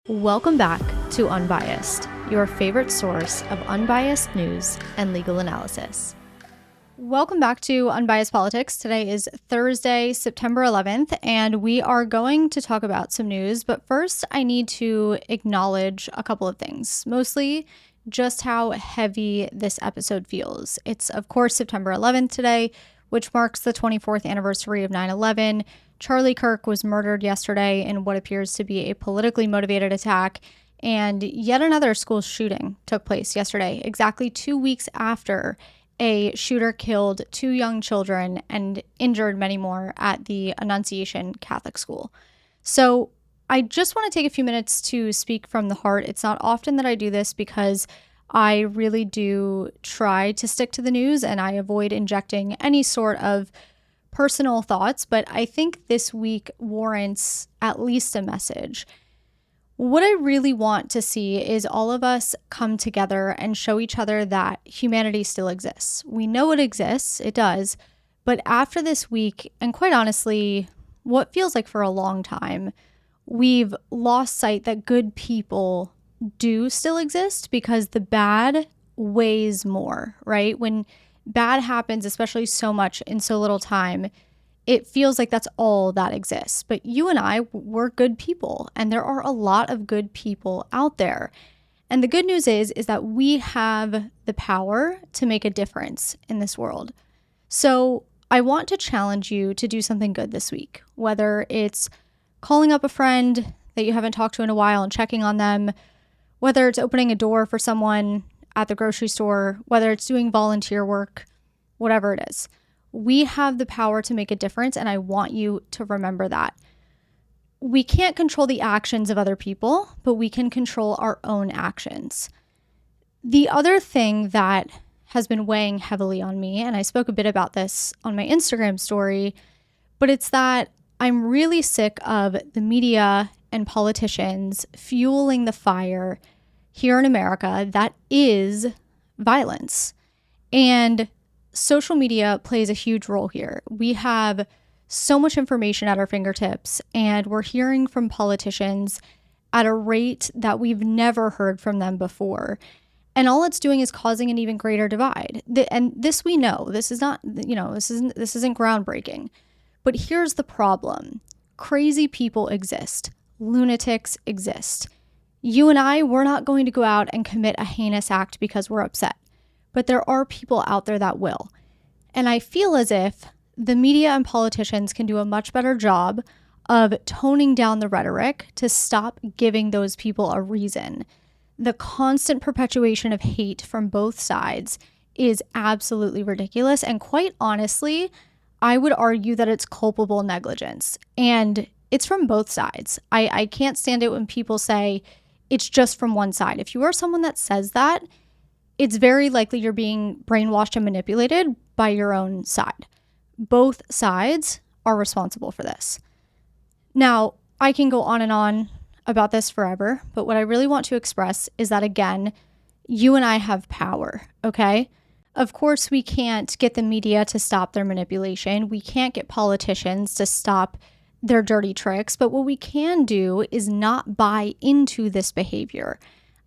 Welcome back to Unbiased, your favorite source of unbiased news and legal analysis. Welcome back to Unbiased Politics. Today is Thursday, September 11th, and we are going to talk about some news. But first, I need to acknowledge a couple of things, mostly just how heavy this episode feels. It's, of course, September 11th today, which marks the 24th anniversary of 9/11. Charlie Kirk was murdered yesterday in what appears to be a politically motivated attack, and yet another school shooting took place yesterday, exactly 2 weeks after a shooter killed 2 young children and injured many more at the Annunciation Catholic School. So I just want to take a few minutes to speak from the heart. It's not often that I do this because I really do try to stick to the news and I avoid injecting any sort of personal thoughts, but I think this week warrants at least a message. What I really want to see is all of us come together and show each other that humanity still exists. We know it exists, it does, but after this week, and quite honestly, what feels like for a long time, we've lost sight that good people do still exist because the bad weighs more, right? When bad happens, especially so much in so little time, it feels like that's all that exists. But you and I, we're good people, and there are a lot of good people out there. And the good news is that we have the power to make a difference in this world. So I want to challenge you to do something good this week, whether it's calling up a friend that you haven't talked to in a while and checking on them, whether it's opening a door for someone at the grocery store, whether it's doing volunteer work, whatever it is. We have the power to make a difference, and I want you to remember that. We can't control the actions of other people, but we can control our own actions. The other thing that has been weighing heavily on me, and I spoke a bit about this on my Instagram story, but it's that I'm really sick of the media and politicians fueling the fire here in America that is violence. And social media plays a huge role here. We have so much information at our fingertips, and we're hearing from politicians at a rate that we've never heard from them before. And all it's doing is causing an even greater divide. And this we know. This is not, this isn't groundbreaking. But here's the problem. Crazy people exist. Lunatics exist. You and I, we're not going to go out and commit a heinous act because we're upset. But there are people out there that will. And I feel as if the media and politicians can do a much better job of toning down the rhetoric to stop giving those people a reason. The constant perpetuation of hate from both sides is absolutely ridiculous. And quite honestly, I would argue that it's culpable negligence. And it's from both sides. I can't stand it when people say it's just from one side. If you are someone that says that, it's very likely you're being brainwashed and manipulated by your own side. Both sides are responsible for this. Now, I can go on and on about this forever, but what I really want to express is that, again, you and I have power, okay? Of course, we can't get the media to stop their manipulation. We can't get politicians to stop their dirty tricks, but what we can do is not buy into this behavior.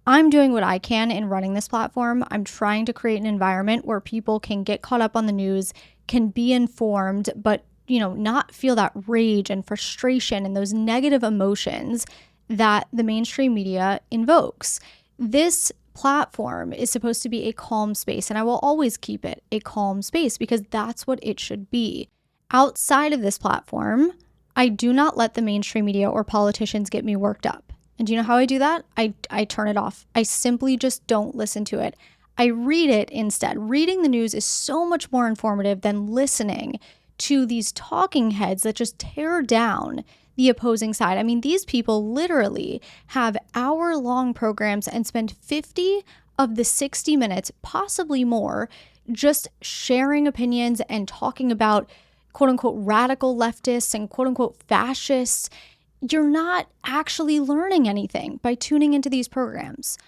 I'm doing what I can in running this platform. I'm trying to create an environment where people can get caught up on the news, can be informed, but not feel that rage and frustration and those negative emotions that the mainstream media invokes. This platform is supposed to be a calm space, and I will always keep it a calm space because that's what it should be. Outside of this platform, I do not let the mainstream media or politicians get me worked up. And do you know how I do that? I turn it off. I simply just don't listen to it. I read it instead. Reading the news is so much more informative than listening to these talking heads that just tear down the opposing side. I mean, these people literally have hour-long programs and spend 50 of the 60 minutes, possibly more, just sharing opinions and talking about quote-unquote radical leftists and quote-unquote fascists. You're not actually learning anything by tuning into these programs.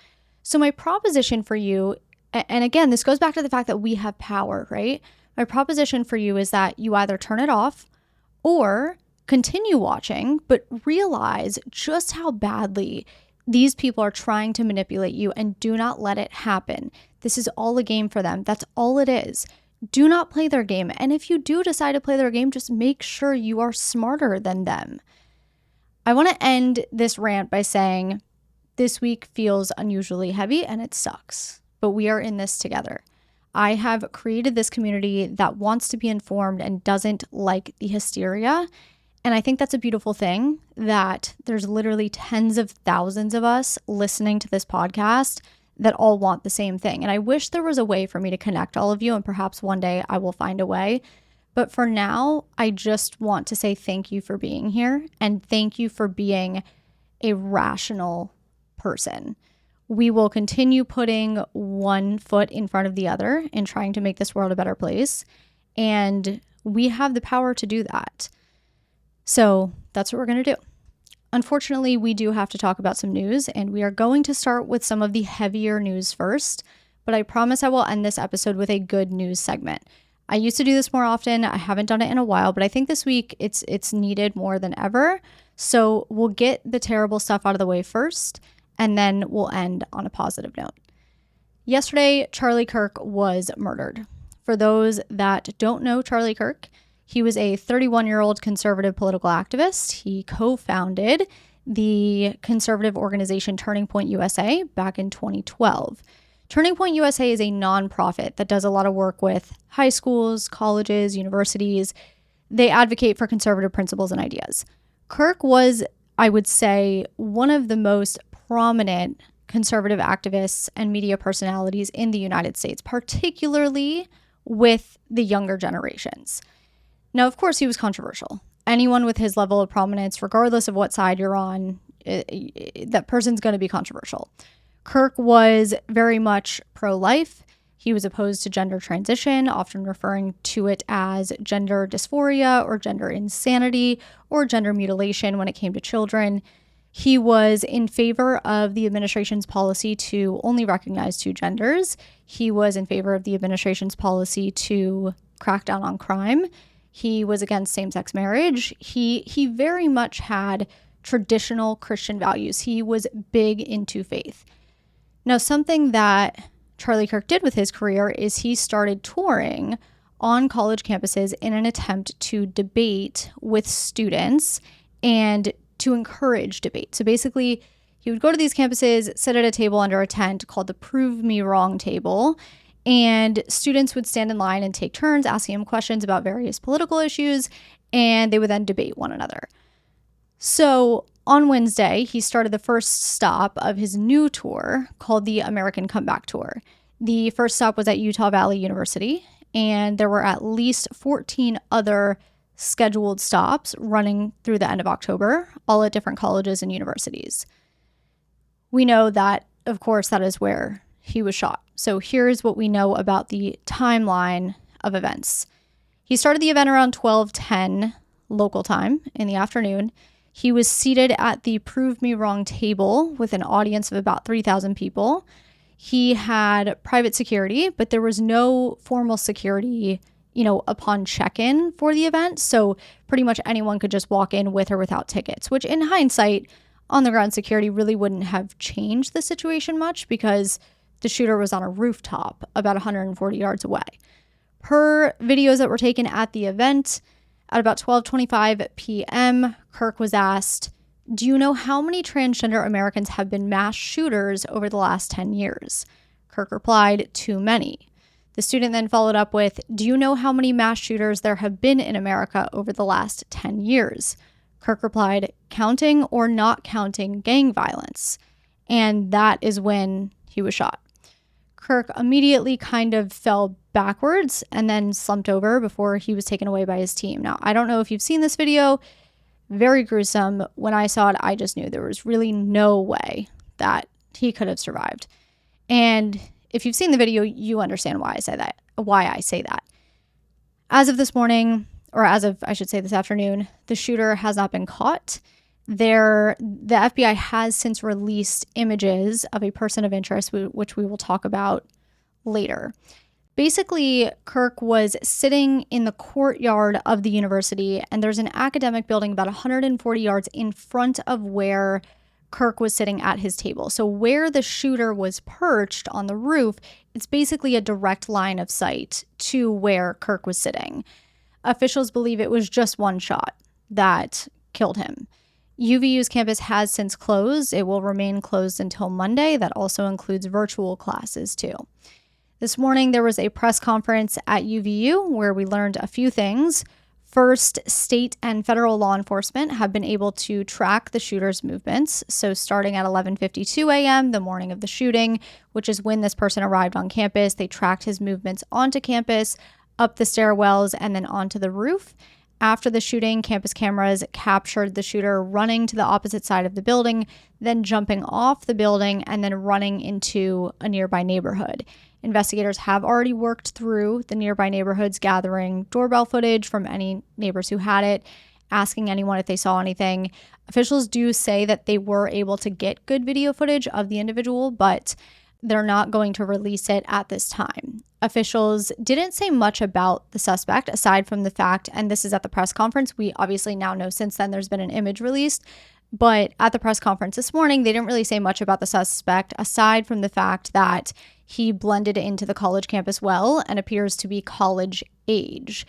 So my proposition for you, and again, this goes back to the fact that we have power, right? My proposition for you is that you either turn it off or continue watching, but realize just how badly These people are trying to manipulate you, and do not let it happen. This is all a game for them. That's all it is. Do not play their game. And if you do decide to play their game, just make sure you are smarter than them. I want to end this rant by saying this week feels unusually heavy and it sucks, but we are in this together. I have created this community that wants to be informed and doesn't like the hysteria. And I think that's a beautiful thing, that there's literally tens of thousands of us listening to this podcast that all want the same thing. And I wish there was a way for me to connect all of you, and perhaps one day I will find a way. But for now, I just want to say thank you for being here, and thank you for being a rational person. We will continue putting one foot in front of the other and trying to make this world a better place. And we have the power to do that. So that's what we're going to do. Unfortunately, we do have to talk about some news, and we are going to start with some of the heavier news first, but I promise I will end this episode with a good news segment. I used to do this more often. I haven't done it in a while, but I think this week it's needed more than ever. So we'll get the terrible stuff out of the way first, and then we'll end on a positive note. Yesterday, Charlie Kirk was murdered. For those that don't know Charlie Kirk, he was a 31-year-old conservative political activist. He co-founded the conservative organization Turning Point USA back in 2012. Turning Point USA is a nonprofit that does a lot of work with high schools, colleges, universities. They advocate for conservative principles and ideas. Kirk was, I would say, one of the most prominent conservative activists and media personalities in the United States, particularly with the younger generations. Now, of course, he was controversial. Anyone with his level of prominence, regardless of what side you're on, that person's going to be controversial. Kirk was very much pro-life. He was opposed to gender transition, often referring to it as gender dysphoria or gender insanity or gender mutilation when it came to children. He was in favor of the administration's policy to only recognize two genders. He was in favor of the administration's policy to crack down on crime. He was against same-sex marriage. He very much had traditional Christian values. He was big into faith. Now, something that Charlie Kirk did with his career is he started touring on college campuses in an attempt to debate with students and to encourage debate. So basically, he would go to these campuses, sit at a table under a tent called the Prove Me Wrong table, and students would stand in line and take turns asking him questions about various political issues, and they would then debate one another. So on Wednesday, he started the first stop of his new tour called the American Comeback Tour. The first stop was at Utah Valley University, and there were at least 14 other scheduled stops running through the end of October, all at different colleges and universities. We know that, of course, that is where he was shot. So here's what we know about the timeline of events. He started the event around 12:10 local time in the afternoon. He was seated at the Prove Me Wrong table with an audience of about 3,000 people. He had private security, but there was no formal security, upon check-in for the event. So pretty much anyone could just walk in with or without tickets, which in hindsight, on-the-ground security really wouldn't have changed the situation much because the shooter was on a rooftop about 140 yards away. Per videos that were taken at the event, at about 12:25 p.m., Kirk was asked, "Do you know how many transgender Americans have been mass shooters over the last 10 years?" Kirk replied, "Too many." The student then followed up with, "Do you know how many mass shooters there have been in America over the last 10 years? Kirk replied, "Counting or not counting gang violence." And that is when he was shot. Kirk immediately kind of fell backwards and then slumped over before he was taken away by his team. Now, I don't know if you've seen this video. Very gruesome. When I saw it, I just knew there was really no way that he could have survived. And if you've seen the video, you understand why I say that. As of this morning, or as of, I should say, this afternoon, the shooter has not been caught. The FBI has since released images of a person of interest, which we will talk about later. Basically, Kirk was sitting in the courtyard of the university, and there's an academic building about 140 yards in front of where Kirk was sitting at his table. So where the shooter was perched on the roof, it's basically a direct line of sight to where Kirk was sitting. Officials believe it was just one shot that killed him. UVU's campus has since closed. It will remain closed until Monday. That also includes virtual classes too. This morning, there was a press conference at UVU where we learned a few things. First, state and federal law enforcement have been able to track the shooter's movements. So starting at 11:52 a.m., the morning of the shooting, which is when this person arrived on campus, they tracked his movements onto campus, up the stairwells, and then onto the roof. After the shooting, campus cameras captured the shooter running to the opposite side of the building, then jumping off the building and then running into a nearby neighborhood. Investigators have already worked through the nearby neighborhoods, gathering doorbell footage from any neighbors who had it, asking anyone if they saw anything. Officials do say that they were able to get good video footage of the individual, but they're not going to release it at this time. Officials didn't say much about the suspect aside from the fact, and this is at the press conference, we obviously now know since then there's been an image released, but at the press conference this morning, they didn't really say much about the suspect aside from the fact that he blended into the college campus well and appears to be college age.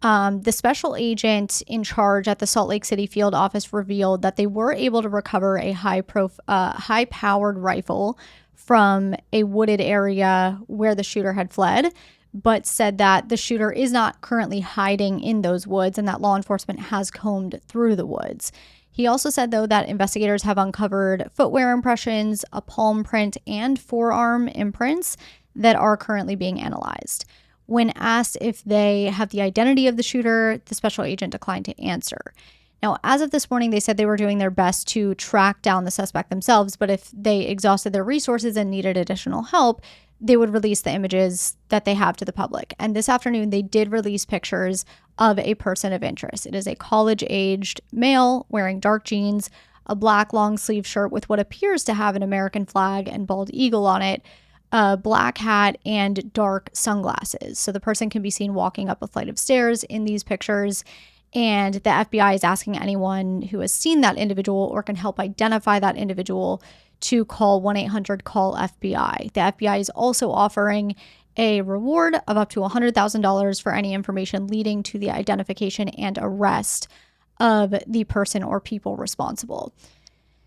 The special agent in charge at the Salt Lake City field office revealed that they were able to recover a high-powered rifle from a wooded area where the shooter had fled, but said that the shooter is not currently hiding in those woods and that law enforcement has combed through the woods. He also said, though, that investigators have uncovered footwear impressions, a palm print, and forearm imprints that are currently being analyzed. When asked if they have the identity of the shooter, the special agent declined to answer. Now, as of this morning, they said they were doing their best to track down the suspect themselves, but if they exhausted their resources and needed additional help, they would release the images that they have to the public. And this afternoon, they did release pictures of a person of interest. It is a college-aged male wearing dark jeans, a black long-sleeve shirt with what appears to have an American flag and bald eagle on it, a black hat, and dark sunglasses. So the person can be seen walking up a flight of stairs in these pictures. And the FBI is asking anyone who has seen that individual or can help identify that individual to call 1-800-CALL-FBI. The FBI is also offering a reward of up to $100,000 for any information leading to the identification and arrest of the person or people responsible.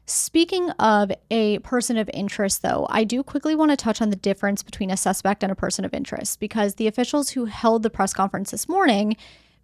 Speaking of a person of interest, though, I do quickly want to touch on the difference between a suspect and a person of interest, because the officials who held the press conference this morning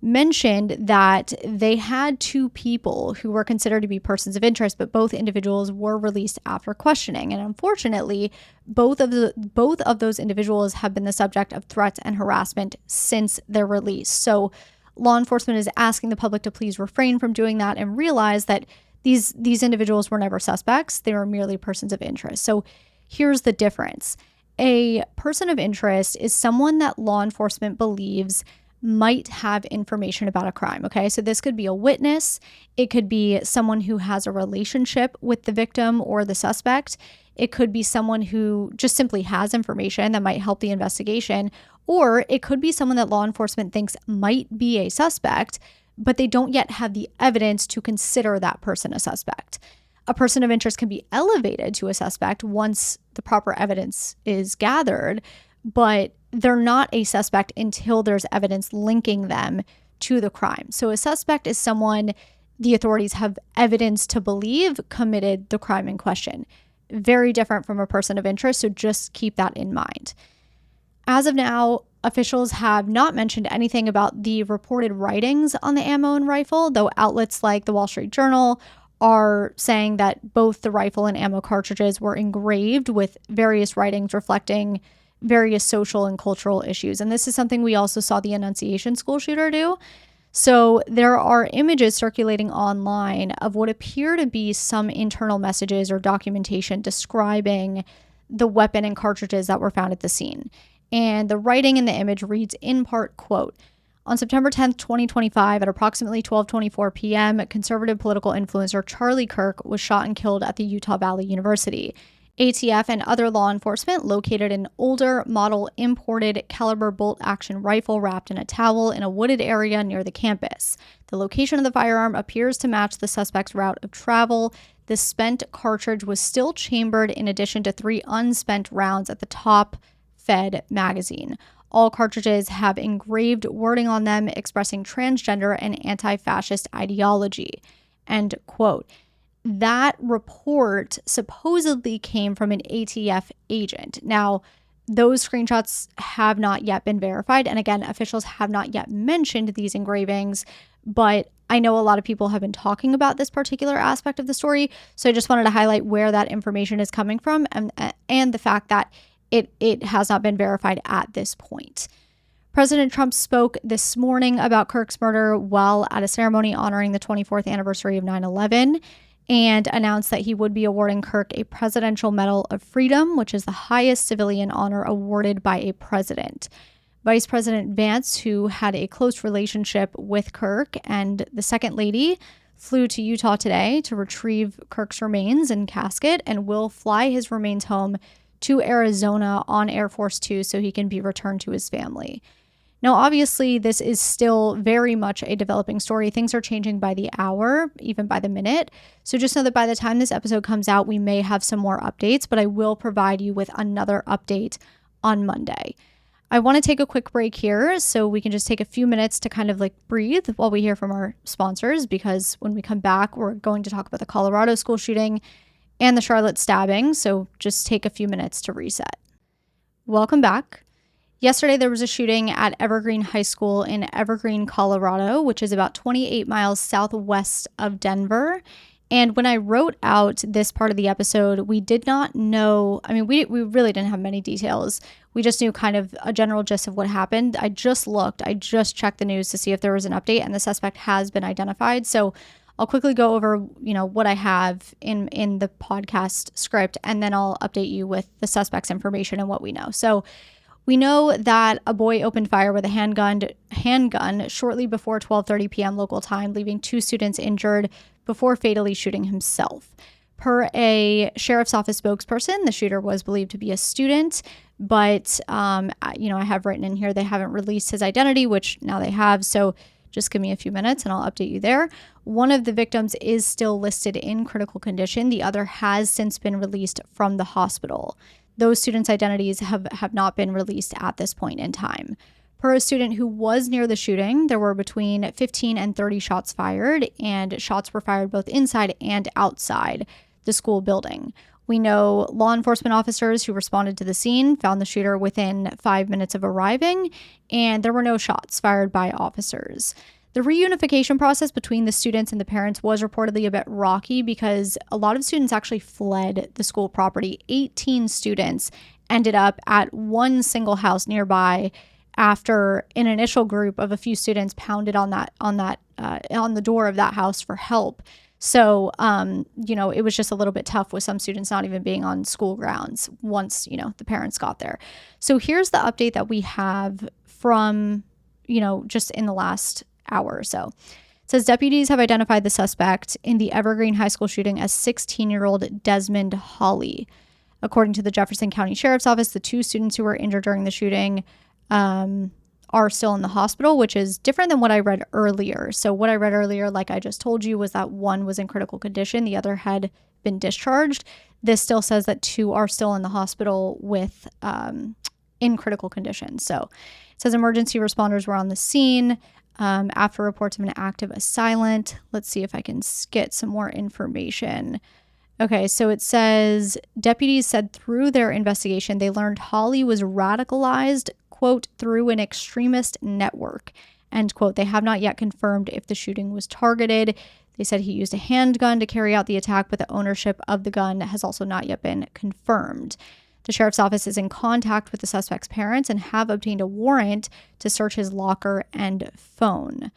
mentioned that they had two people who were considered to be persons of interest, but both individuals were released after questioning. And unfortunately, both of those individuals have been the subject of threats and harassment since their release. So law enforcement is asking the public to please refrain from doing that and realize that these individuals were never suspects. They were merely persons of interest. So here's the difference. A person of interest is someone that law enforcement believes might have information about a crime, okay? So this could be a witness. It could be someone who has a relationship with the victim or the suspect. It could be someone who just simply has information that might help the investigation. Or it could be someone that law enforcement thinks might be a suspect, but they don't yet have the evidence to consider that person a suspect. A person of interest can be elevated to a suspect once the proper evidence is gathered, but they're not a suspect until there's evidence linking them to the crime. So a suspect is someone the authorities have evidence to believe committed the crime in question. Very different from a person of interest, so just keep that in mind. As of now, officials have not mentioned anything about the reported writings on the ammo and rifle, though outlets like the Wall Street Journal are saying that both the rifle and ammo cartridges were engraved with various writings reflecting various social and cultural issues. And this is something we also saw the Annunciation school shooter do. So there are images circulating online of what appear to be some internal messages or documentation describing the weapon and cartridges that were found at the scene. And the writing in the image reads in part, quote, "On September 10th, 2025, at approximately 12:24 p.m., conservative political influencer Charlie Kirk was shot and killed at the Utah Valley University. ATF and other law enforcement located an older model imported caliber bolt-action rifle wrapped in a towel in a wooded area near the campus. The location of the firearm appears to match the suspect's route of travel. the spent cartridge was still chambered in addition to 3 unspent rounds at the top Fed magazine. All cartridges have engraved wording on them expressing transgender and anti-fascist ideology. End quote. That report supposedly came from an ATF agent. Now, those screenshots have not yet been verified. And again, officials have not yet mentioned these engravings, but I know a lot of people have been talking about this particular aspect of the story. So I just wanted to highlight where that information is coming from and the fact that it has not been verified at this point. President Trump spoke this morning about Kirk's murder while at a ceremony honoring the 24th anniversary of 9/11 and announced that he would be awarding Kirk a Presidential Medal of Freedom, which is the highest civilian honor awarded by a president. Vice President Vance, who had a close relationship with Kirk, and the Second Lady flew to Utah today to retrieve Kirk's remains and casket and will fly his remains home to Arizona on Air Force Two so he can be returned to his family. Now, obviously, this is still very much a developing story. Things are changing by the hour, even by the minute. So just know that by the time this episode comes out, we may have some more updates, but I will provide you with another update on Monday. I want to take a quick break here so we can just take a few minutes to kind of like breathe while we hear from our sponsors, because when we come back, we're going to talk about the Colorado school shooting and the Charlotte stabbing. So just take a few minutes to reset. Welcome back. Yesterday, there was a shooting at Evergreen High School in Evergreen, Colorado, which is about 28 miles southwest of Denver. And when I wrote out this part of the episode, we did not know, we really didn't have many details. We just knew kind of a general gist of what happened. I just checked the news to see if there was an update, and the suspect has been identified. So I'll quickly go over, what I have in the podcast script, and then I'll update you with the suspect's information and what we know. So we know that a boy opened fire with a handgun shortly before 12:30 p.m. local time, leaving 2 students injured before fatally shooting himself. Per a sheriff's office spokesperson, the shooter was believed to be a student, but I have written in here they haven't released his identity, which now they have. So just give me a few minutes and I'll update you there. One of the victims is still listed in critical condition. The other has since been released from the hospital. Those students' identities have not been released at this point in time. Per a student who was near the shooting, there were between 15 and 30 shots fired, and shots were fired both inside and outside the school building. We know law enforcement officers who responded to the scene found the shooter within 5 minutes of arriving, and there were no shots fired by officers. The reunification process between the students and the parents was reportedly a bit rocky because a lot of students actually fled the school property. 18 students ended up at one single house nearby after an initial group of a few students pounded on the door of that house for help. So, it was just a little bit tough with some students not even being on school grounds once, the parents got there. So here's the update that we have from, just in the last hour or so. It says deputies have identified the suspect in the Evergreen High School shooting as 16-year-old Desmond Hawley. According to the Jefferson County Sheriff's Office, the 2 students who were injured during the shooting are still in the hospital, which is different than what I read earlier. So what I read earlier, like I just told you, was that one was in critical condition. The other had been discharged. This still says that 2 are still in the hospital with in critical condition. So it says emergency responders were on the scene after reports of an active assailant. Let's see if I can get some more information. Okay, so it says deputies said through their investigation, they learned Hawley was radicalized, quote, through an extremist network, end quote. They have not yet confirmed if the shooting was targeted. They said he used a handgun to carry out the attack, but the ownership of the gun has also not yet been confirmed. The sheriff's office is in contact with the suspect's parents and have obtained a warrant to search his locker and phone.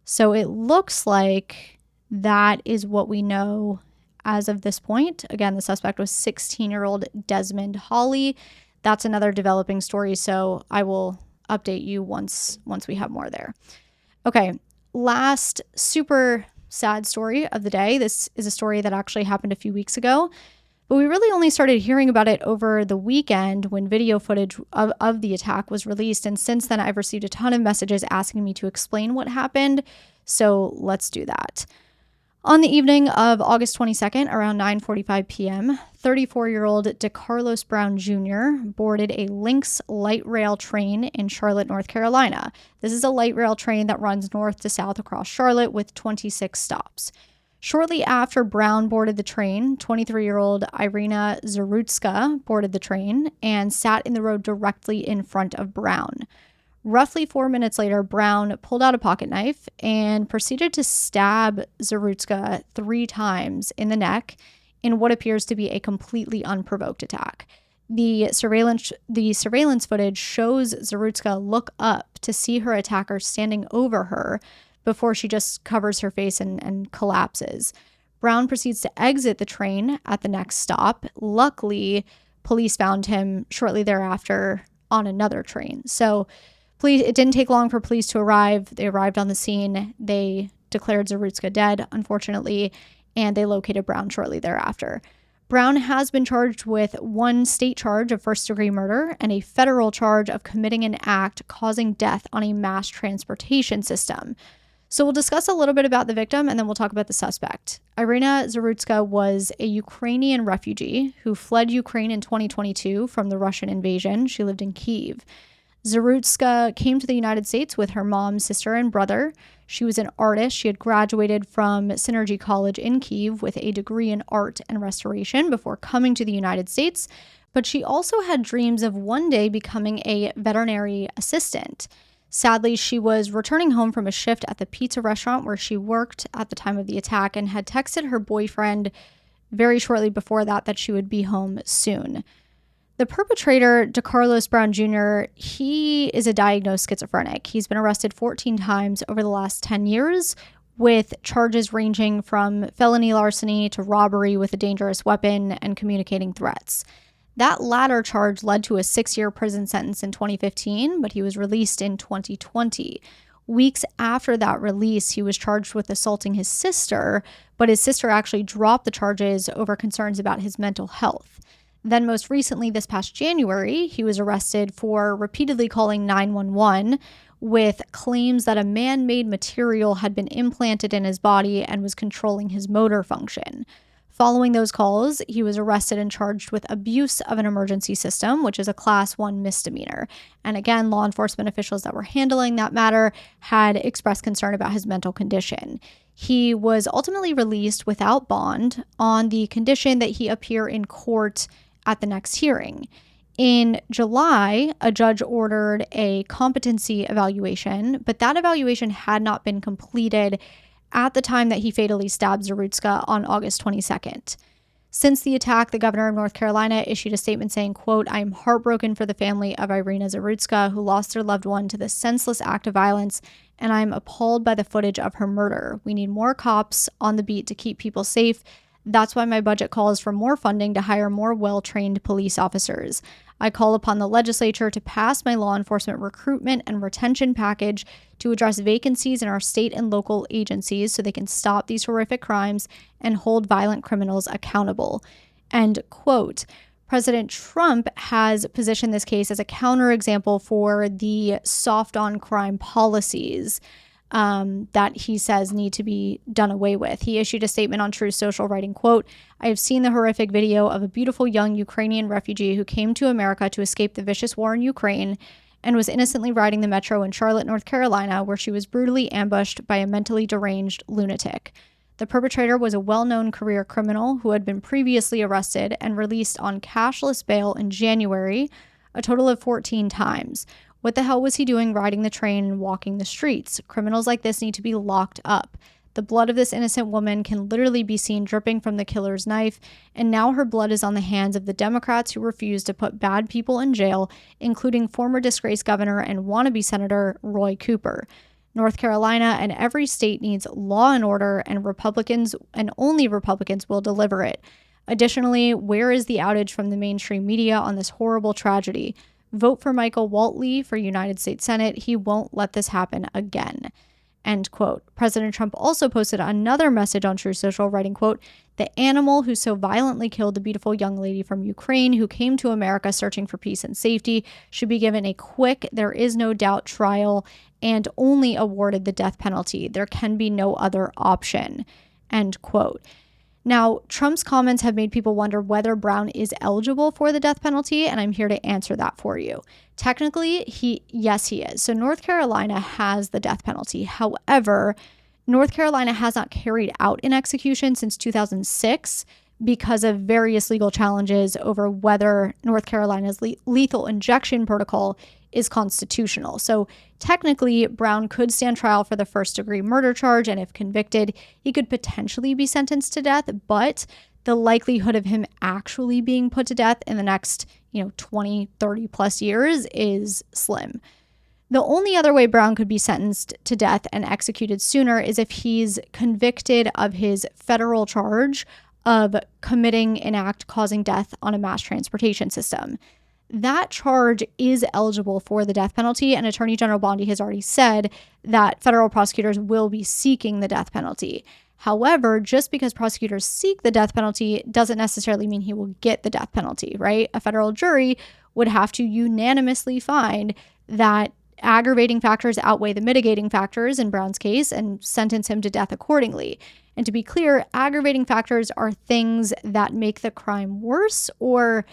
So it looks like that is what we know as of this point. Again, the suspect was 16-year-old Desmond Hawley. That's another developing story, so I will update you once we have more there. Okay, last super sad story of the day. This is a story that actually happened a few weeks ago, but we really only started hearing about it over the weekend when video footage of the attack was released, and since then I've received a ton of messages asking me to explain what happened, so let's do that. On the evening of August 22nd, around 9:45 p.m., 34-year-old DeCarlos Brown Jr. boarded a Lynx light rail train in Charlotte, North Carolina. This is a light rail train that runs north to south across Charlotte with 26 stops. Shortly after Brown boarded the train, 23-year-old Iryna Zarutska boarded the train and sat in the row directly in front of Brown. Roughly 4 minutes later, Brown pulled out a pocket knife and proceeded to stab Zarutska 3 times in the neck in what appears to be a completely unprovoked attack. The surveillance footage shows Zarutska look up to see her attacker standing over her before she just covers her face and collapses. Brown proceeds to exit the train at the next stop. Luckily, police found him shortly thereafter on another train. So it didn't take long for police to arrive. They arrived on the scene. They declared Zarutska dead, unfortunately, and they located Brown shortly thereafter. Brown has been charged with one state charge of first-degree murder and a federal charge of committing an act causing death on a mass transportation system. So we'll discuss a little bit about the victim, and then we'll talk about the suspect. Iryna Zarutska was a Ukrainian refugee who fled Ukraine in 2022 from the Russian invasion. She lived in Kyiv. Zarutska came to the United States with her mom, sister, and brother. She was an artist. She had graduated from Synergy College in Kyiv with a degree in art and restoration before coming to the United States, but she also had dreams of one day becoming a veterinary assistant. Sadly, she was returning home from a shift at the pizza restaurant where she worked at the time of the attack and had texted her boyfriend very shortly before that she would be home soon. The perpetrator, DeCarlos Brown Jr., he is a diagnosed schizophrenic. He's been arrested 14 times over the last 10 years with charges ranging from felony larceny to robbery with a dangerous weapon and communicating threats. That latter charge led to a 6-year prison sentence in 2015, but he was released in 2020. Weeks after that release, he was charged with assaulting his sister, but his sister actually dropped the charges over concerns about his mental health. Then most recently, this past January, he was arrested for repeatedly calling 911 with claims that a man-made material had been implanted in his body and was controlling his motor function. Following those calls, he was arrested and charged with abuse of an emergency system, which is a Class 1 misdemeanor. And again, law enforcement officials that were handling that matter had expressed concern about his mental condition. He was ultimately released without bond on the condition that he appear in court at the next hearing. In July, a judge ordered a competency evaluation, but that evaluation had not been completed at the time that he fatally stabbed Zarutska on August 22nd. Since the attack, the governor of North Carolina issued a statement saying, quote, "I am heartbroken for the family of Iryna Zarutska, who lost their loved one to this senseless act of violence, and I am appalled by the footage of her murder. We need more cops on the beat to keep people safe. That's why my budget calls for more funding to hire more well-trained police officers. I call upon the legislature to pass my law enforcement recruitment and retention package to address vacancies in our state and local agencies so they can stop these horrific crimes and hold violent criminals accountable." End quote. President Trump has positioned this case as a counterexample for the soft on crime policies that he says need to be done away with. He issued a statement on Truth Social writing, quote, "I have seen the horrific video of a beautiful young Ukrainian refugee who came to America to escape the vicious war in Ukraine and was innocently riding the metro in Charlotte, North Carolina, where she was brutally ambushed by a mentally deranged lunatic. The perpetrator was a well-known career criminal who had been previously arrested and released on cashless bail in January, a total of 14 times. What the hell was he doing riding the train and walking the streets? Criminals like this need to be locked up. The blood of this innocent woman can literally be seen dripping from the killer's knife, and now her blood is on the hands of the Democrats who refuse to put bad people in jail, including former disgraced governor and wannabe Senator Roy Cooper. North Carolina and every state needs law and order, and Republicans, and only Republicans, will deliver it. Additionally, where is the outrage from the mainstream media on this horrible tragedy? Vote for Michael Waltley for United States Senate. He won't let this happen again." End quote. President Trump also posted another message on Truth Social, writing, quote, "The animal who so violently killed the beautiful young lady from Ukraine who came to America searching for peace and safety should be given a quick, there is no doubt trial and only awarded the death penalty. There can be no other option." end quote. Now, Trump's comments have made people wonder whether Brown is eligible for the death penalty, and I'm here to answer that for you. Technically, yes, he is. So North Carolina has the death penalty. However, North Carolina has not carried out an execution since 2006 because of various legal challenges over whether North Carolina's lethal injection protocol is constitutional. So technically, Brown could stand trial for the first-degree murder charge, and if convicted, he could potentially be sentenced to death, but the likelihood of him actually being put to death in the next, 20, 30 plus years is slim. The only other way Brown could be sentenced to death and executed sooner is if he's convicted of his federal charge of committing an act causing death on a mass transportation system. That charge is eligible for the death penalty, and Attorney General Bondi has already said that federal prosecutors will be seeking the death penalty. However, just because prosecutors seek the death penalty doesn't necessarily mean he will get the death penalty, right? A federal jury would have to unanimously find that aggravating factors outweigh the mitigating factors in Brown's case and sentence him to death accordingly. And to be clear, aggravating factors are things that make the crime worse or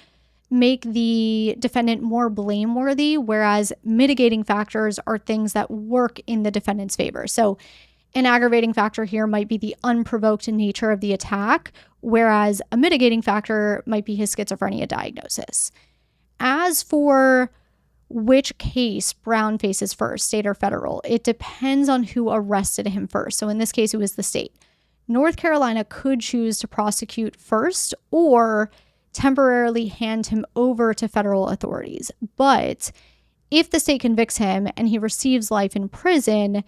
make the defendant more blameworthy, whereas mitigating factors are things that work in the defendant's favor. So an aggravating factor here might be the unprovoked nature of the attack, whereas a mitigating factor might be his schizophrenia diagnosis. As for which case Brown faces first, state or federal, it depends on who arrested him first. So in this case, it was the state. North Carolina could choose to prosecute first or temporarily hand him over to federal authorities. But if the state convicts him and he receives life in prison,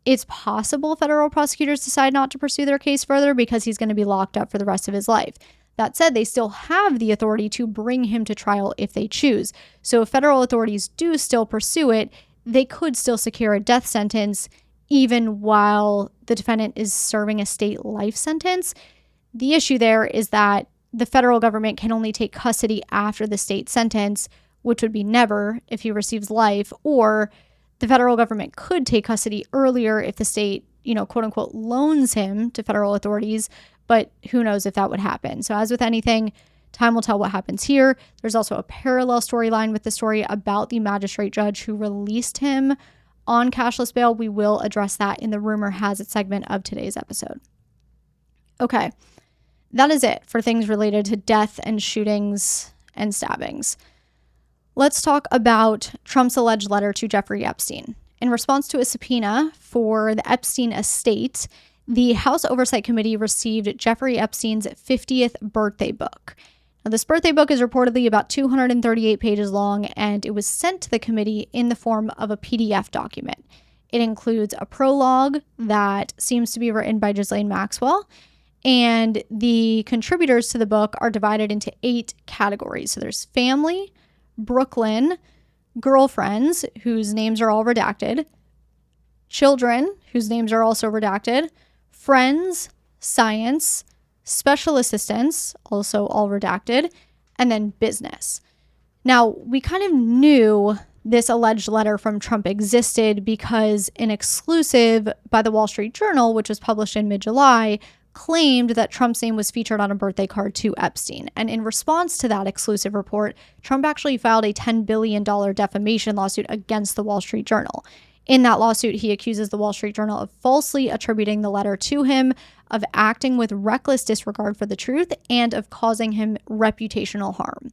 it's possible federal prosecutors decide not to pursue their case further because he's going to be locked up for the rest of his life. That said, they still have the authority to bring him to trial if they choose. So if federal authorities do still pursue it, they could still secure a death sentence even while the defendant is serving a state life sentence. The issue there is that the federal government can only take custody after the state sentence, which would be never if he receives life, or the federal government could take custody earlier if the state, quote unquote, loans him to federal authorities, but who knows if that would happen. So as with anything, time will tell what happens here. There's also a parallel storyline with the story about the magistrate judge who released him on cashless bail. We will address that in the Rumor Has It segment of today's episode. Okay. That is it for things related to death and shootings and stabbings. Let's talk about Trump's alleged letter to Jeffrey Epstein. In response to a subpoena for the Epstein estate, the House Oversight Committee received Jeffrey Epstein's 50th birthday book. Now, this birthday book is reportedly about 238 pages long, and it was sent to the committee in the form of a PDF document. It includes a prologue that seems to be written by Ghislaine Maxwell, and the contributors to the book are divided into 8 categories. So there's family, Brooklyn, girlfriends, whose names are all redacted, children, whose names are also redacted, friends, science, special assistants, also all redacted, and then business. Now, we kind of knew this alleged letter from Trump existed because an exclusive by the Wall Street Journal, which was published in mid-July, claimed that Trump's name was featured on a birthday card to Epstein. And in response to that exclusive report, Trump actually filed a $10 billion defamation lawsuit against the Wall Street Journal. In that lawsuit, he accuses the Wall Street Journal of falsely attributing the letter to him, of acting with reckless disregard for the truth, and of causing him reputational harm.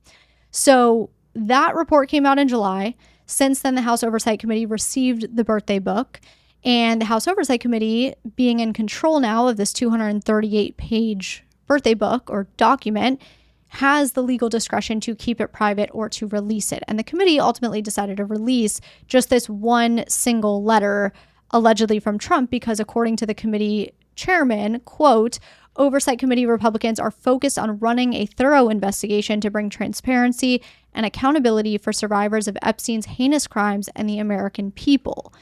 So that report came out in July. Since then, the House Oversight Committee received the birthday book. And the House Oversight Committee, being in control now of this 238-page birthday book or document, has the legal discretion to keep it private or to release it. And the committee ultimately decided to release just this one single letter allegedly from Trump because, according to the committee chairman, quote, Oversight Committee Republicans are focused on running a thorough investigation to bring transparency and accountability for survivors of Epstein's heinous crimes and the American people,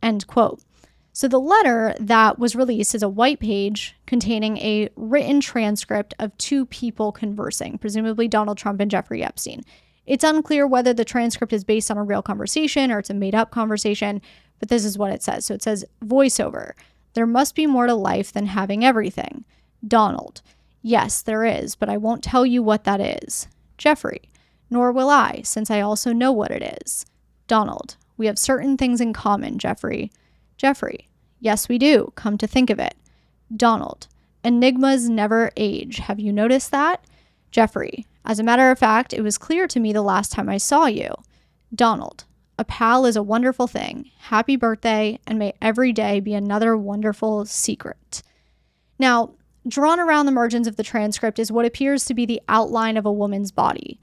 end quote. So the letter that was released is a white page containing a written transcript of 2 people conversing, presumably Donald Trump and Jeffrey Epstein. It's unclear whether the transcript is based on a real conversation or it's a made-up conversation, but this is what it says. So it says, voiceover. There must be more to life than having everything. Donald: Yes, there is, but I won't tell you what that is. Jeffrey: Nor will I, since I also know what it is. Donald: We have certain things in common, Jeffrey. Jeffrey: Yes, we do, come to think of it. Donald: Enigmas never age. Have you noticed that? Jeffrey: As a matter of fact, it was clear to me the last time I saw you. Donald: A pal is a wonderful thing. Happy birthday, and may every day be another wonderful secret. Now, drawn around the margins of the transcript is what appears to be the outline of a woman's body.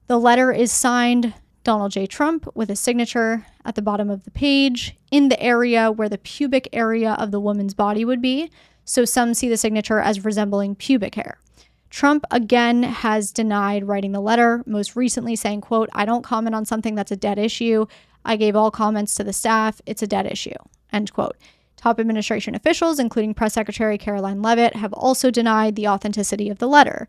The letter is signed Donald J. Trump with a signature at the bottom of the page in the area where the pubic area of the woman's body would be. So some see the signature as resembling pubic hair. Trump again has denied writing the letter, most recently saying, quote, I don't comment on something that's a dead issue. I gave all comments to the staff. It's a dead issue, end quote. Top administration officials, including Press Secretary Caroline Leavitt, have also denied the authenticity of the letter.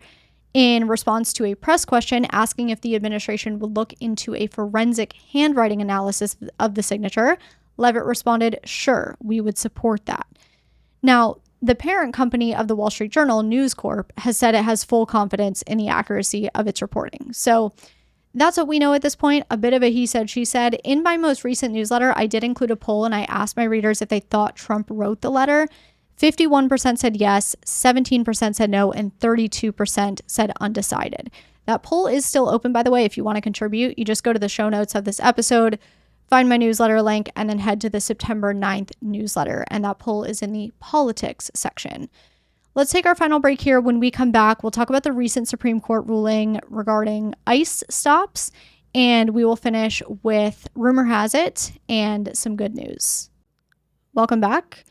In response to a press question asking if the administration would look into a forensic handwriting analysis of the signature, Leavitt responded, sure, we would support that. Now, the parent company of the Wall Street Journal, News Corp, has said it has full confidence in the accuracy of its reporting. So that's what we know at this point, a bit of a he said, she said. In my most recent newsletter, I did include a poll and I asked my readers if they thought Trump wrote the letter. 51% said yes, 17% said no, and 32% said undecided. That poll is still open, by the way. If you want to contribute, you just go to the show notes of this episode, find my newsletter link, and then head to the September 9th newsletter. And that poll is in the politics section. Let's take our final break here. When we come back, we'll talk about the recent Supreme Court ruling regarding ICE stops, and we will finish with rumor has it and some good news. Welcome back.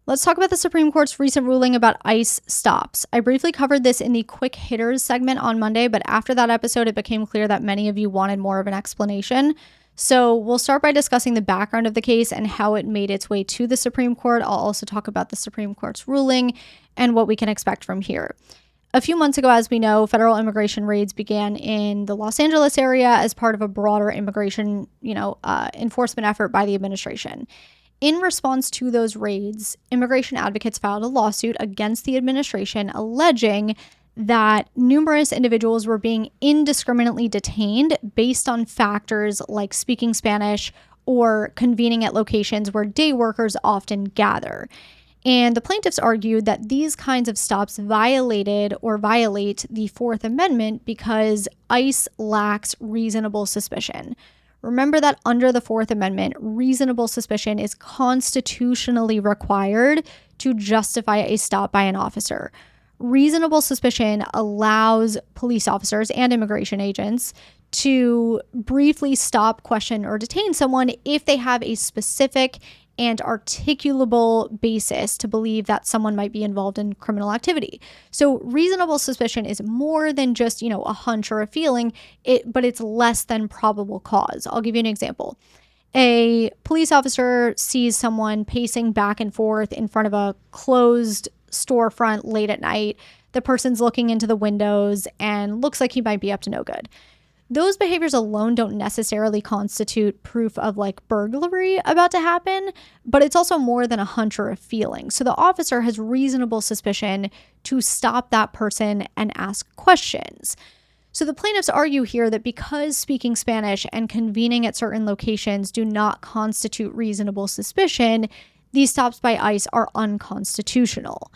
Let's talk about the Supreme Court's recent ruling about ICE stops. I briefly covered this in the Quick Hitters segment on Monday, but after that episode, it became clear that many of you wanted more of an explanation. So we'll start by discussing the background of the case and how it made its way to the Supreme Court. I'll also talk about the Supreme Court's ruling and what we can expect from here. A few months ago, as we know, federal immigration raids began in the Los Angeles area as part of a broader immigration, enforcement effort by the administration. In response to those raids, immigration advocates filed a lawsuit against the administration alleging that numerous individuals were being indiscriminately detained based on factors like speaking Spanish or convening at locations where day workers often gather. And the plaintiffs argued that these kinds of stops violate the Fourth Amendment because ICE lacks reasonable suspicion. Remember that under the Fourth Amendment, reasonable suspicion is constitutionally required to justify a stop by an officer. Reasonable suspicion allows police officers and immigration agents to briefly stop, question, or detain someone if they have a specific and articulable basis to believe that someone might be involved in criminal activity. So reasonable suspicion is more than just, a hunch or a feeling, but it's less than probable cause. I'll give you an example. A police officer sees someone pacing back and forth in front of a closed storefront late at night. The person's looking into the windows and looks like he might be up to no good. Those behaviors alone don't necessarily constitute proof of burglary about to happen, but it's also more than a hunch or a feeling. So the officer has reasonable suspicion to stop that person and ask questions. So the plaintiffs argue here that because speaking Spanish and convening at certain locations do not constitute reasonable suspicion, these stops by ICE are unconstitutional.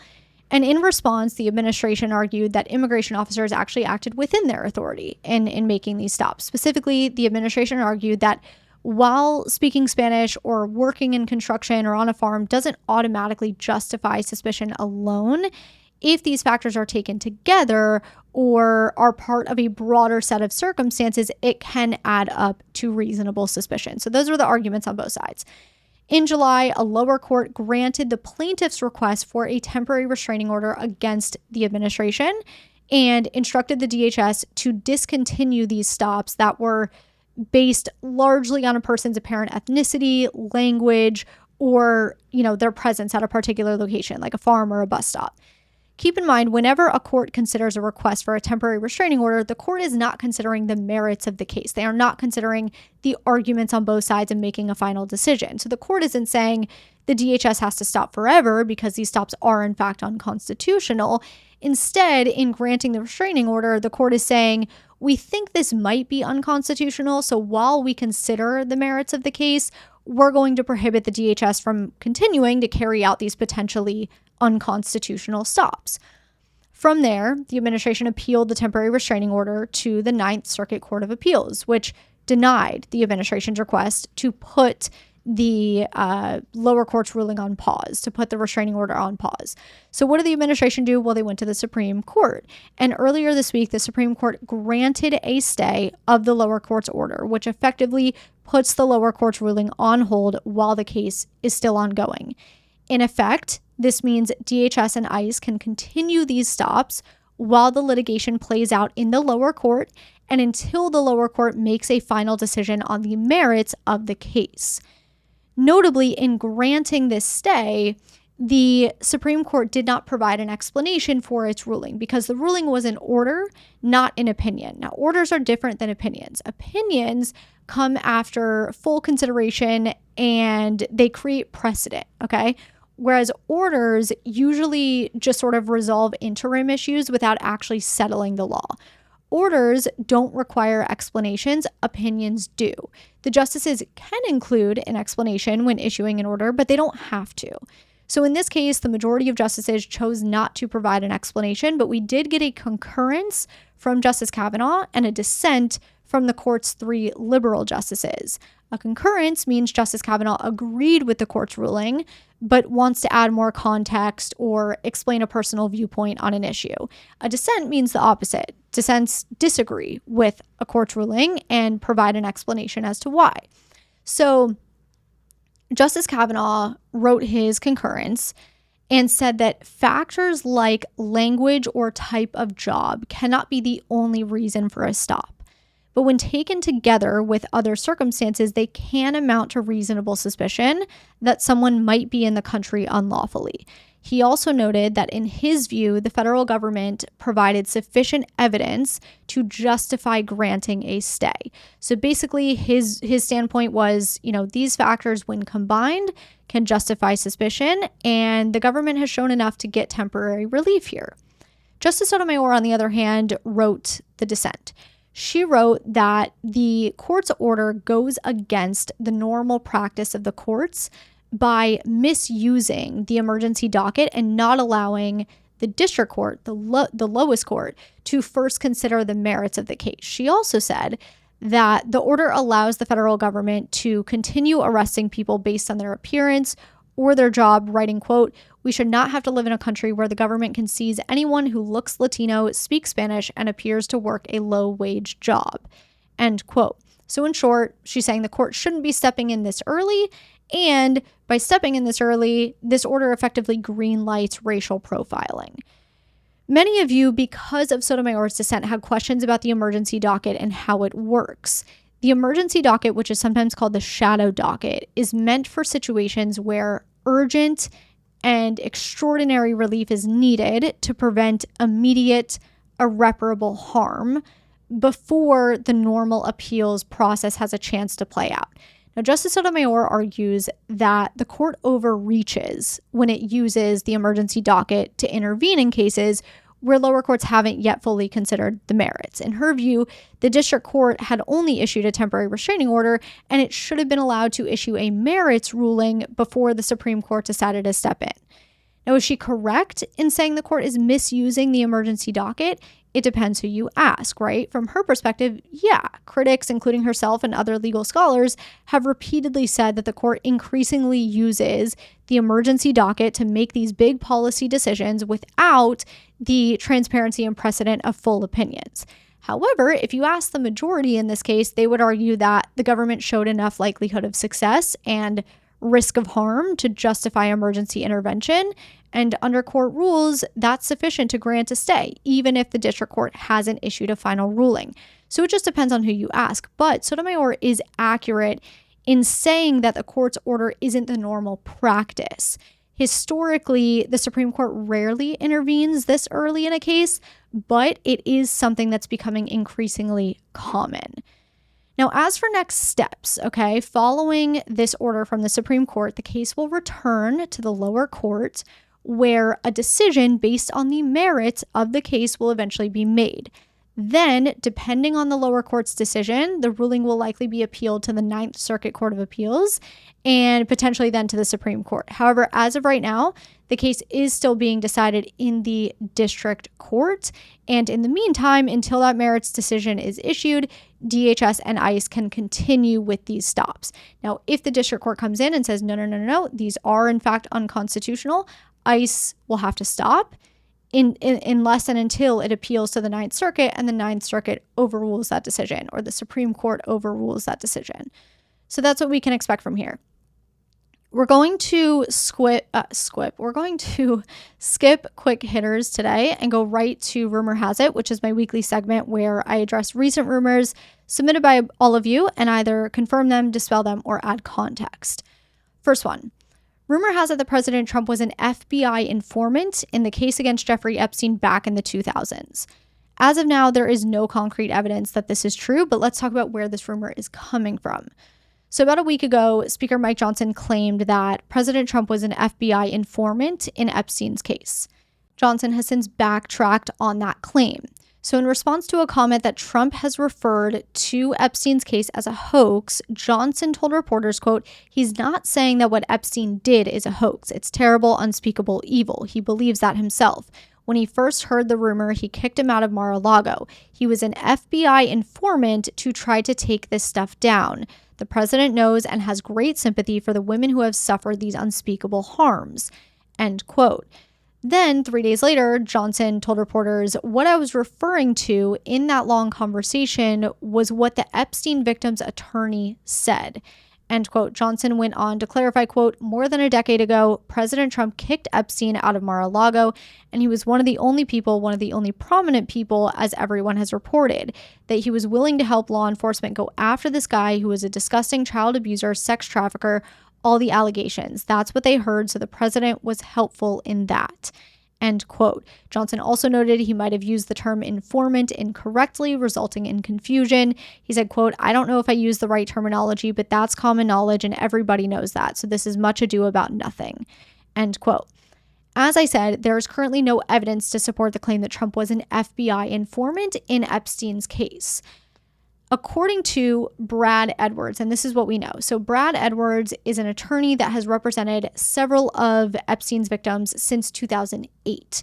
And in response, the administration argued that immigration officers actually acted within their authority in making these stops. Specifically, the administration argued that while speaking Spanish or working in construction or on a farm doesn't automatically justify suspicion alone, if these factors are taken together or are part of a broader set of circumstances, it can add up to reasonable suspicion. So those were the arguments on both sides. In July, a lower court granted the plaintiff's request for a temporary restraining order against the administration and instructed the DHS to discontinue these stops that were based largely on a person's apparent ethnicity, language, or, their presence at a particular location, like a farm or a bus stop. Keep in mind, whenever a court considers a request for a temporary restraining order, the court is not considering the merits of the case. They are not considering the arguments on both sides and making a final decision. So the court isn't saying the DHS has to stop forever because these stops are in fact unconstitutional. Instead, in granting the restraining order, the court is saying, we think this might be unconstitutional, so while we consider the merits of the case, we're going to prohibit the DHS from continuing to carry out these potentially unconstitutional stops. From there, the administration appealed the temporary restraining order to the Ninth Circuit Court of Appeals, which denied the administration's request to put the lower court's ruling on pause, to put the restraining order on pause. So what did the administration do? Well, they went to the Supreme Court. And earlier this week, the Supreme Court granted a stay of the lower court's order, which effectively puts the lower court's ruling on hold while the case is still ongoing. In effect, this means DHS and ICE can continue these stops while the litigation plays out in the lower court and until the lower court makes a final decision on the merits of the case. Notably, in granting this stay, the Supreme Court did not provide an explanation for its ruling because the ruling was an order, not an opinion. Now, orders are different than opinions. Opinions come after full consideration and they create precedent, okay? Whereas orders usually just sort of resolve interim issues without actually settling the law. Orders don't require explanations, opinions do. The justices can include an explanation when issuing an order, but they don't have to. So in this case, the majority of justices chose not to provide an explanation, but we did get a concurrence from Justice Kavanaugh and a dissent from the court's 3 liberal justices. A concurrence means Justice Kavanaugh agreed with the court's ruling, but wants to add more context or explain a personal viewpoint on an issue. A dissent means the opposite. Dissents disagree with a court's ruling and provide an explanation as to why. So Justice Kavanaugh wrote his concurrence and said that factors like language or type of job cannot be the only reason for a stop. But when taken together with other circumstances, they can amount to reasonable suspicion that someone might be in the country unlawfully. He also noted that in his view, the federal government provided sufficient evidence to justify granting a stay. So basically, his standpoint was, these factors when combined can justify suspicion, and the government has shown enough to get temporary relief here. Justice Sotomayor, on the other hand, wrote the dissent. She wrote that the court's order goes against the normal practice of the courts by misusing the emergency docket and not allowing the district court, the lowest court, to first consider the merits of the case. She also said that the order allows the federal government to continue arresting people based on their appearance or their job, writing, quote, "We should not have to live in a country where the government can seize anyone who looks Latino, speaks Spanish, and appears to work a low-wage job," end quote. So in short, she's saying the court shouldn't be stepping in this early, and by stepping in this early, this order effectively greenlights racial profiling. Many of you, because of Sotomayor's dissent, had questions about the emergency docket and how it works. The emergency docket, which is sometimes called the shadow docket, is meant for situations where urgent and extraordinary relief is needed to prevent immediate irreparable harm before the normal appeals process has a chance to play out. Now, Justice Sotomayor argues that the court overreaches when it uses the emergency docket to intervene in cases where lower courts haven't yet fully considered the merits. In her view, the district court had only issued a temporary restraining order, and it should have been allowed to issue a merits ruling before the Supreme Court decided to step in. Now, is she correct in saying the court is misusing the emergency docket? It depends who you ask, right? From her perspective, yeah. Critics, including herself and other legal scholars, have repeatedly said that the court increasingly uses the emergency docket to make these big policy decisions without the transparency and precedent of full opinions. However, if you ask the majority in this case, they would argue that the government showed enough likelihood of success and risk of harm to justify emergency intervention. And under court rules, that's sufficient to grant a stay, even if the district court hasn't issued a final ruling. So it just depends on who you ask. But Sotomayor is accurate in saying that the court's order isn't the normal practice. Historically, the Supreme Court rarely intervenes this early in a case, but it is something that's becoming increasingly common. Now, as for next steps, okay, following this order from the Supreme Court, the case will return to the lower court where a decision based on the merits of the case will eventually be made. Then, depending on the lower court's decision, the ruling will likely be appealed to the Ninth Circuit Court of Appeals and potentially then to the Supreme Court. However, as of right now, the case is still being decided in the district court. And in the meantime, until that merits decision is issued, DHS and ICE can continue with these stops. Now, if the district court comes in and says, no, these are in fact unconstitutional, ICE will have to stop unless and until it appeals to the Ninth Circuit and the Ninth Circuit overrules that decision or the Supreme Court overrules that decision. So that's what we can expect from here. We're going to We're going to skip quick hitters today and go right to Rumor Has It, which is my weekly segment where I address recent rumors submitted by all of you and either confirm them, dispel them, or add context. First one. Rumor has it that President Trump was an FBI informant in the case against Jeffrey Epstein back in the 2000s. As of now, there is no concrete evidence that this is true, but let's talk about where this rumor is coming from. So about a week ago, Speaker Mike Johnson claimed that President Trump was an FBI informant in Epstein's case. Johnson has since backtracked on that claim. So in response to a comment that Trump has referred to Epstein's case as a hoax, Johnson told reporters, quote, he's not saying that what Epstein did is a hoax. It's terrible, unspeakable evil. He believes that himself. When he first heard the rumor, he kicked him out of Mar-a-Lago. He was an FBI informant to try to take this stuff down. The president knows and has great sympathy for the women who have suffered these unspeakable harms, end quote. Then, 3 days later, Johnson told reporters, what I was referring to in that long conversation was what the Epstein victim's attorney said. End quote. Johnson went on to clarify, quote, more than a decade ago, President Trump kicked Epstein out of Mar-a-Lago, and he was one of the only prominent people, as everyone has reported, that he was willing to help law enforcement go after this guy who was a disgusting child abuser, sex trafficker, all the allegations. That's what they heard, so the president was helpful in that. End quote. Johnson also noted he might have used the term informant incorrectly, resulting in confusion. He said, quote, I don't know if I used the right terminology, but that's common knowledge and everybody knows that. So this is much ado about nothing. End quote. As I said, there is currently no evidence to support the claim that Trump was an FBI informant in Epstein's case. According to Brad Edwards, and this is what we know. So Brad Edwards is an attorney that has represented several of Epstein's victims since 2008.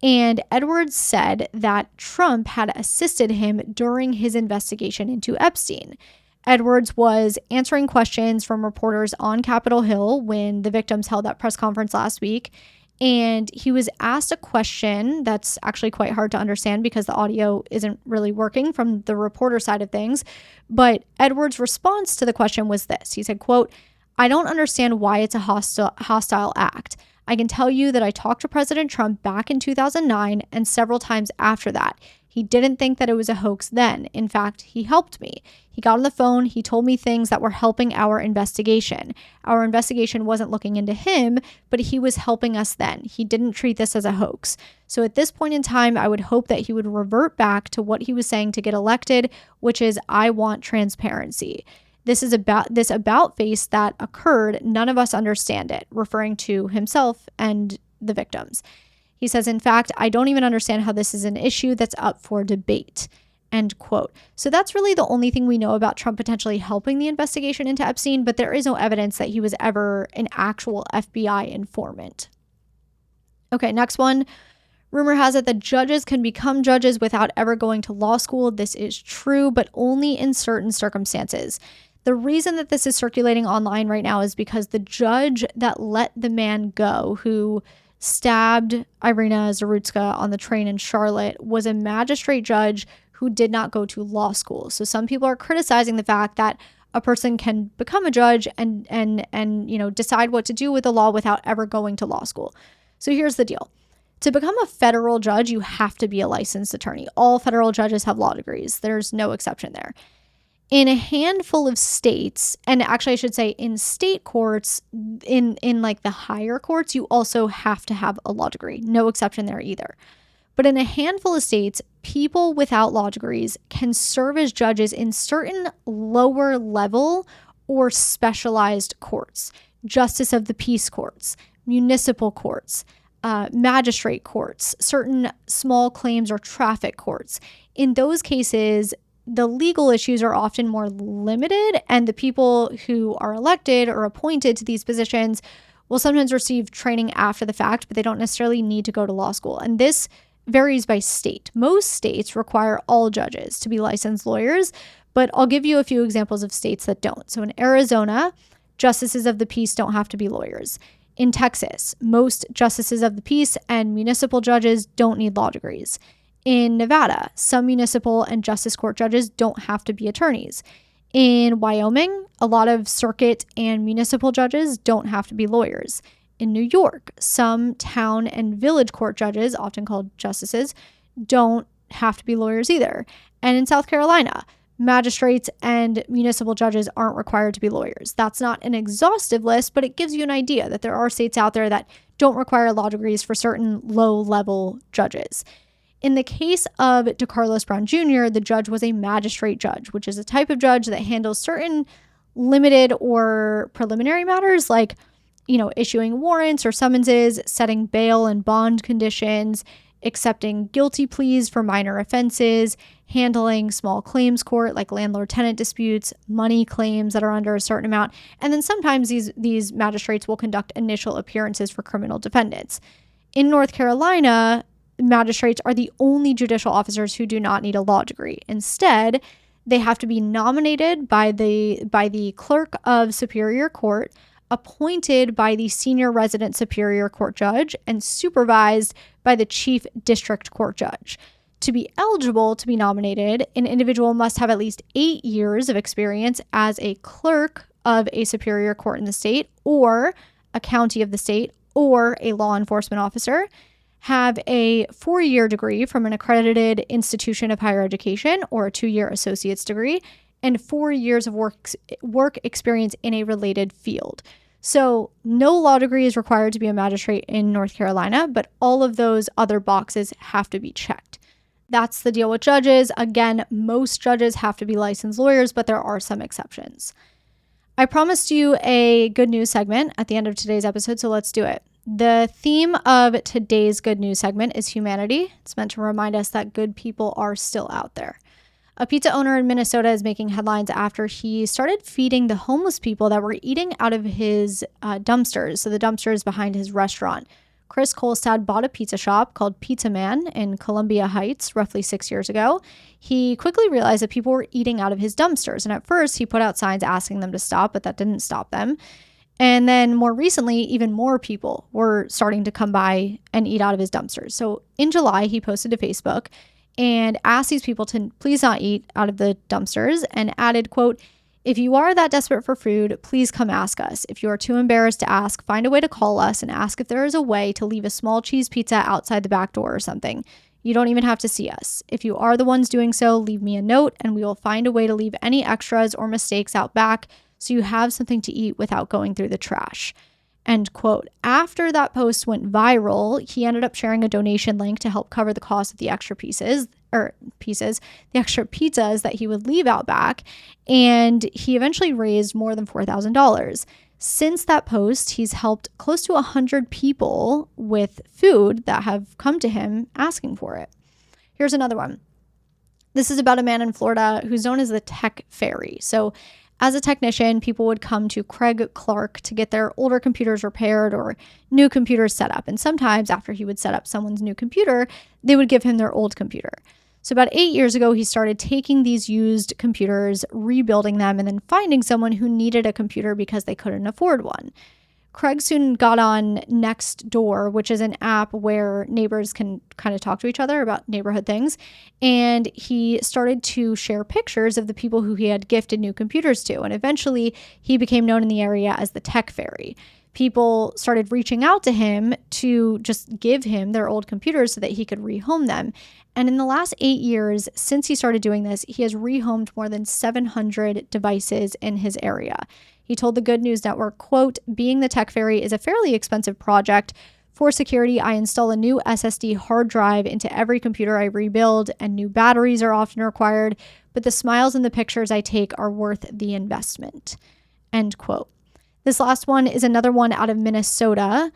And Edwards said that Trump had assisted him during his investigation into Epstein. Edwards was answering questions from reporters on Capitol Hill when the victims held that press conference last week. And he was asked a question that's actually quite hard to understand because the audio isn't really working from the reporter side of things. But Edwards' response to the question was this. He said, quote, I don't understand why it's a hostile act. I can tell you that I talked to President Trump back in 2009 and several times after that. He didn't think that it was a hoax then. In fact, he helped me. He got on the phone. He told me things that were helping our investigation. Our investigation wasn't looking into him, but he was helping us then. He didn't treat this as a hoax. So at this point in time, I would hope that he would revert back to what he was saying to get elected, which is, I want transparency. This about face that occurred. None of us understand it, referring to himself and the victims. He says, in fact, I don't even understand how this is an issue that's up for debate, end quote. So that's really the only thing we know about Trump potentially helping the investigation into Epstein, but there is no evidence that he was ever an actual FBI informant. Okay, next one. Rumor has it that judges can become judges without ever going to law school. This is true, but only in certain circumstances. The reason that this is circulating online right now is because the judge that let the man go, who stabbed Iryna Zarutska on the train in Charlotte, was a magistrate judge who did not go to law school. So some people are criticizing the fact that a person can become a judge and decide what to do with the law without ever going to law school. So here's the deal. To become a federal judge, you have to be a licensed attorney. All federal judges have law degrees. There's no exception there. In a handful of states, and actually I should say in state courts, in like the higher courts, you also have to have a law degree. No exception there either. But in a handful of states, people without law degrees can serve as judges in certain lower level or specialized courts, justice of the peace courts, municipal courts, magistrate courts, certain small claims or traffic courts. In those cases, the legal issues are often more limited, and the people who are elected or appointed to these positions will sometimes receive training after the fact, but they don't necessarily need to go to law school. And this varies by state. Most states require all judges to be licensed lawyers, but I'll give you a few examples of states that don't. So in Arizona, justices of the peace don't have to be lawyers. In Texas, most justices of the peace and municipal judges don't need law degrees. In Nevada, some municipal and justice court judges don't have to be attorneys. In Wyoming, a lot of circuit and municipal judges don't have to be lawyers. In New York, some town and village court judges, often called justices, don't have to be lawyers either. And in South Carolina, magistrates and municipal judges aren't required to be lawyers. That's not an exhaustive list, but it gives you an idea that there are states out there that don't require law degrees for certain low-level judges. In the case of DeCarlos Brown Jr., the judge was a magistrate judge, which is a type of judge that handles certain limited or preliminary matters like, issuing warrants or summonses, setting bail and bond conditions, accepting guilty pleas for minor offenses, handling small claims court like landlord-tenant disputes, money claims that are under a certain amount, and then sometimes these magistrates will conduct initial appearances for criminal defendants. In North Carolina, magistrates are the only judicial officers who do not need a law degree. Instead, they have to be nominated by the clerk of superior court, appointed by the senior resident superior court judge, and supervised by the chief district court judge. To be eligible to be nominated, an individual must have at least 8 years of experience as a clerk of a superior court in the state or a county of the state or a law enforcement officer, have a 4-year degree from an accredited institution of higher education or a 2-year associate's degree, and 4 years of work experience in a related field. So no law degree is required to be a magistrate in North Carolina, but all of those other boxes have to be checked. That's the deal with judges. Again, most judges have to be licensed lawyers, but there are some exceptions. I promised you a good news segment at the end of today's episode, so let's do it. The theme of today's good news segment is humanity. It's meant to remind us that good people are still out there. A pizza owner in Minnesota is making headlines after he started feeding the homeless people that were eating out of his dumpsters. So the dumpsters behind his restaurant. Chris Kolstad bought a pizza shop called Pizza Man in Columbia Heights roughly 6 years ago. He quickly realized that people were eating out of his dumpsters. And at first he put out signs asking them to stop, but that didn't stop them. And then more recently, even more people were starting to come by and eat out of his dumpsters. So in July, he posted to Facebook and asked these people to please not eat out of the dumpsters and added, quote, "If you are that desperate for food, please come ask us. If you are too embarrassed to ask, find a way to call us and ask if there is a way to leave a small cheese pizza outside the back door or something. You don't even have to see us. If you are the ones doing so, leave me a note and we will find a way to leave any extras or mistakes out back so you have something to eat without going through the trash." End quote. After that post went viral, he ended up sharing a donation link to help cover the cost of the extra the extra pizzas that he would leave out back. And he eventually raised more than $4,000. Since that post, he's helped close to 100 people with food that have come to him asking for it. Here's another one. This is about a man in Florida who's known as the Tech Fairy. So as a technician, people would come to Craig Clark to get their older computers repaired or new computers set up. And sometimes after he would set up someone's new computer, they would give him their old computer. So about 8 years ago, he started taking these used computers, rebuilding them, and then finding someone who needed a computer because they couldn't afford one. Craig soon got on Nextdoor, which is an app where neighbors can kind of talk to each other about neighborhood things. And he started to share pictures of the people who he had gifted new computers to. And eventually he became known in the area as the Tech Fairy. people started reaching out to him to just give him their old computers so that he could rehome them. And in the last 8 years since he started doing this, he has rehomed more than 700 devices in his area. He told the Good News Network, quote, "Being the tech fairy is a fairly expensive project. For security, I install a new SSD hard drive into every computer I rebuild, and new batteries are often required, but the smiles and the pictures I take are worth the investment," end quote. This last one is another one out of Minnesota.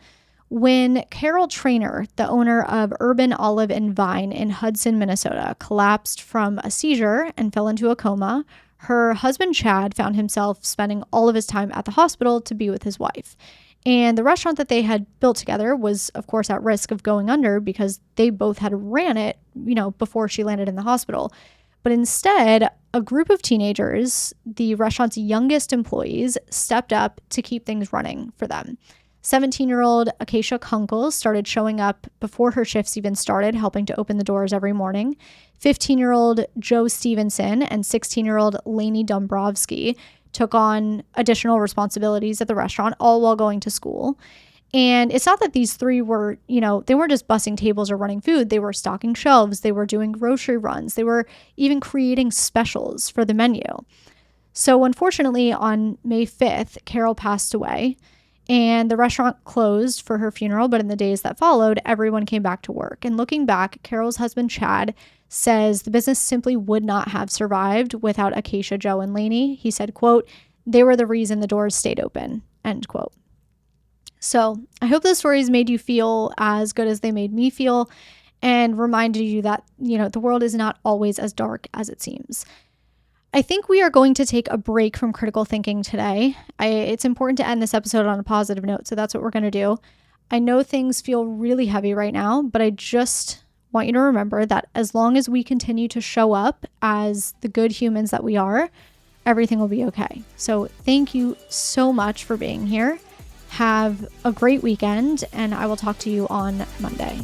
When Carol Trainer, the owner of Urban Olive and Vine in Hudson, Minnesota, collapsed from a seizure and fell into a coma, her husband Chad found himself spending all of his time at the hospital to be with his wife. And the restaurant that they had built together was, of course, at risk of going under because they both had ran it, before she landed in the hospital. But instead, a group of teenagers, the restaurant's youngest employees, stepped up to keep things running for them. 17-year-old Acacia Kunkel started showing up before her shifts even started, helping to open the doors every morning. 15-year-old Joe Stevenson and 16-year-old Lainey Dombrowski took on additional responsibilities at the restaurant, all while going to school. And it's not that these three were, they weren't just bussing tables or running food. They were stocking shelves. They were doing grocery runs. They were even creating specials for the menu. So unfortunately, on May 5th, Carol passed away and the restaurant closed for her funeral. But in the days that followed, everyone came back to work. And looking back, Carol's husband, Chad, says the business simply would not have survived without Acacia, Joe, and Lainey. He said, quote, "They were the reason the doors stayed open," end quote. So I hope those stories made you feel as good as they made me feel and reminded you that, the world is not always as dark as it seems. I think we are going to take a break from critical thinking today. It's important to end this episode on a positive note, so that's what we're going to do. I know things feel really heavy right now, but I just want you to remember that as long as we continue to show up as the good humans that we are, everything will be okay. So thank you so much for being here. Have a great weekend, and I will talk to you on Monday.